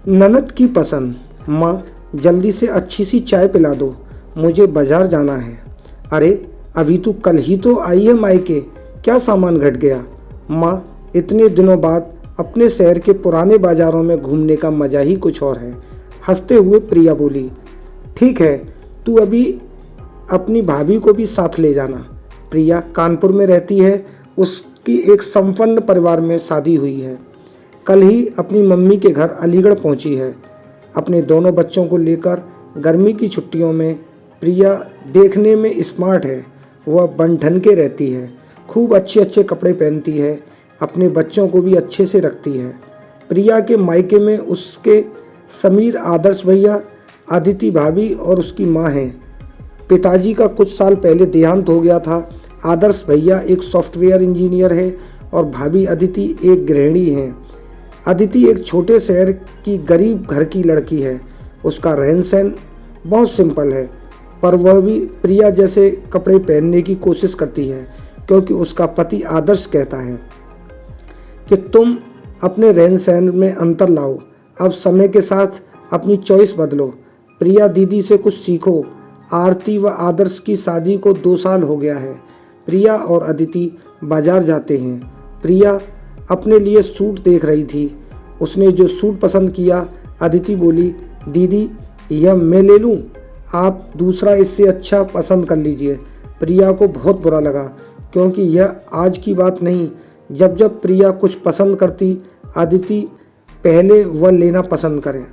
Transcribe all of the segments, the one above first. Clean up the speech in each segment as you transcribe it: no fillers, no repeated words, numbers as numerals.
ननद की पसंद। माँ, जल्दी से अच्छी सी चाय पिला दो, मुझे बाजार जाना है। अरे, अभी तो कल ही तो आई है मायके, क्या सामान घट गया? माँ, इतने दिनों बाद अपने शहर के पुराने बाजारों में घूमने का मज़ा ही कुछ और है। हंसते हुए प्रिया बोली, ठीक है, तू अभी अपनी भाभी को भी साथ ले जाना। प्रिया कानपुर में रहती है, उसकी एक संपन्न परिवार में शादी हुई है। कल ही अपनी मम्मी के घर अलीगढ़ पहुंची है। अपने दोनों बच्चों को लेकर गर्मी की छुट्टियों में। प्रिया देखने में स्मार्ट है, वह बन-ठन के रहती है, खूब अच्छे अच्छे कपड़े पहनती है, अपने बच्चों को भी अच्छे से रखती है। प्रिया के मायके में उसके समीर, आदर्श भैया, अदिति भाभी और उसकी माँ हैं। पिताजी का कुछ साल पहले देहांत हो गया था। आदर्श भैया एक सॉफ्टवेयर इंजीनियर है और भाभी अदिति एक गृहिणी हैं। अदिति एक छोटे शहर की गरीब घर की लड़की है। उसका रहन सहन बहुत सिंपल है, पर वह भी प्रिया जैसे कपड़े पहनने की कोशिश करती है, क्योंकि उसका पति आदर्श कहता है कि तुम अपने रहन सहन में अंतर लाओ, अब समय के साथ अपनी चॉइस बदलो। प्रिया दीदी से कुछ सीखो। आरती व आदर्श की शादी को 2 साल हो गया है। प्रिया और अदिति बाजार जाते हैं। प्रिया अपने लिए सूट देख रही थी। उसने जो सूट पसंद किया, अदिति बोली, दीदी यह मैं ले लूं? आप दूसरा इससे अच्छा पसंद कर लीजिए। प्रिया को बहुत बुरा लगा, क्योंकि यह आज की बात नहीं, जब जब प्रिया कुछ पसंद करती, अदिति पहले वह लेना पसंद करे।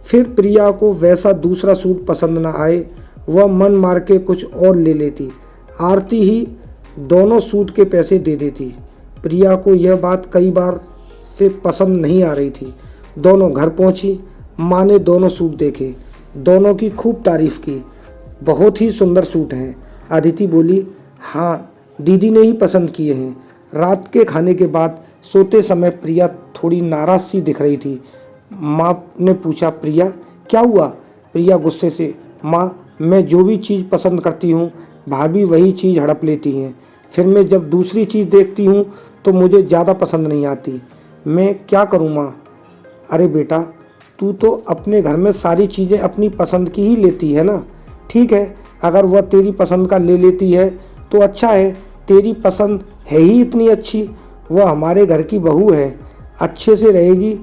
फिर प्रिया को वैसा दूसरा सूट पसंद न आए, वह मन मार के कुछ और ले लेती। आरती ही दोनों सूट के पैसे दे देती। प्रिया को यह बात कई बार से पसंद नहीं आ रही थी। दोनों घर पहुंची। माँ ने दोनों सूट देखे, दोनों की खूब तारीफ की। बहुत ही सुंदर सूट हैं। अदिति बोली, हाँ, दीदी ने ही पसंद किए हैं। रात के खाने के बाद सोते समय प्रिया थोड़ी नाराज सी दिख रही थी। माँ ने पूछा, प्रिया क्या हुआ? प्रिया गुस्से से, माँ, मैं जो भी चीज़ पसंद करती हूँ, भाभी वही चीज़ हड़प लेती हैं। फिर मैं जब दूसरी चीज़ देखती हूँ तो मुझे ज़्यादा पसंद नहीं आती। मैं क्या करूँ माँ? अरे बेटा, तू तो अपने घर में सारी चीज़ें अपनी पसंद की ही लेती है ना। ठीक है, अगर वह तेरी पसंद का ले लेती है तो अच्छा है। तेरी पसंद है ही इतनी अच्छी, वह हमारे घर की बहू है, अच्छे से रहेगी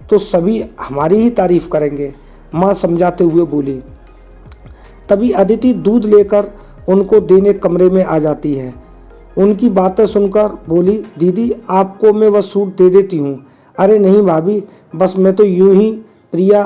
तो सभी हमारी ही तारीफ़ करेंगे। माँ समझाते हुए बोली। तभी अदिति दूध लेकर उनको देने कमरे में आ जाती है। उनकी बातें सुनकर बोली, दीदी आपको मैं वह सूट दे देती हूँ। अरे नहीं भाभी, बस मैं तो यूं ही। प्रिया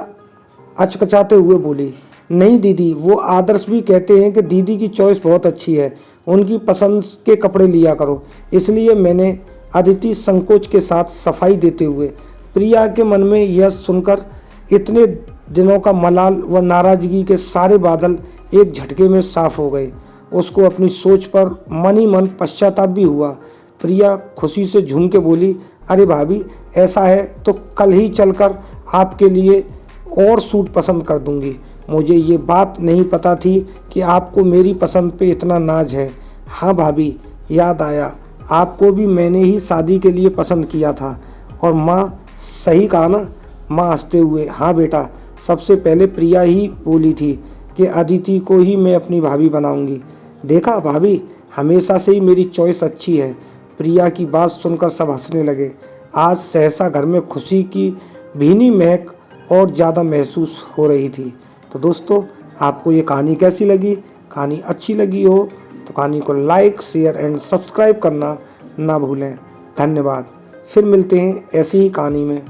अचकचाते हुए बोली, नहीं दीदी, वो आदर्श भी कहते हैं कि दीदी की चॉइस बहुत अच्छी है, उनकी पसंद के कपड़े लिया करो, इसलिए मैंने। अदिति संकोच के साथ सफाई देते हुए। प्रिया के मन में यह सुनकर इतने दिनों का मलाल व नाराज़गी के सारे बादल एक झटके में साफ हो गए। उसको अपनी सोच पर मन ही मन पश्चाताप भी हुआ। प्रिया खुशी से झूम के बोली, अरे भाभी, ऐसा है तो कल ही चलकर आपके लिए और सूट पसंद कर दूंगी। मुझे ये बात नहीं पता थी कि आपको मेरी पसंद पे इतना नाज है। हाँ भाभी, याद आया, आपको भी मैंने ही शादी के लिए पसंद किया था। और माँ सही कहा ना? माँ हंसते हुए, हाँ बेटा, सबसे पहले प्रिया ही बोली थी कि अदिति को ही मैं अपनी भाभी बनाऊंगी। देखा भाभी, हमेशा से ही मेरी चॉइस अच्छी है। प्रिया की बात सुनकर सब हंसने लगे। आज सहसा घर में खुशी की भीनी महक और ज़्यादा महसूस हो रही थी। तो दोस्तों, आपको ये कहानी कैसी लगी? कहानी अच्छी लगी हो तो कहानी को लाइक, शेयर एंड सब्सक्राइब करना ना भूलें। धन्यवाद। फिर मिलते हैं ऐसी ही कहानी में।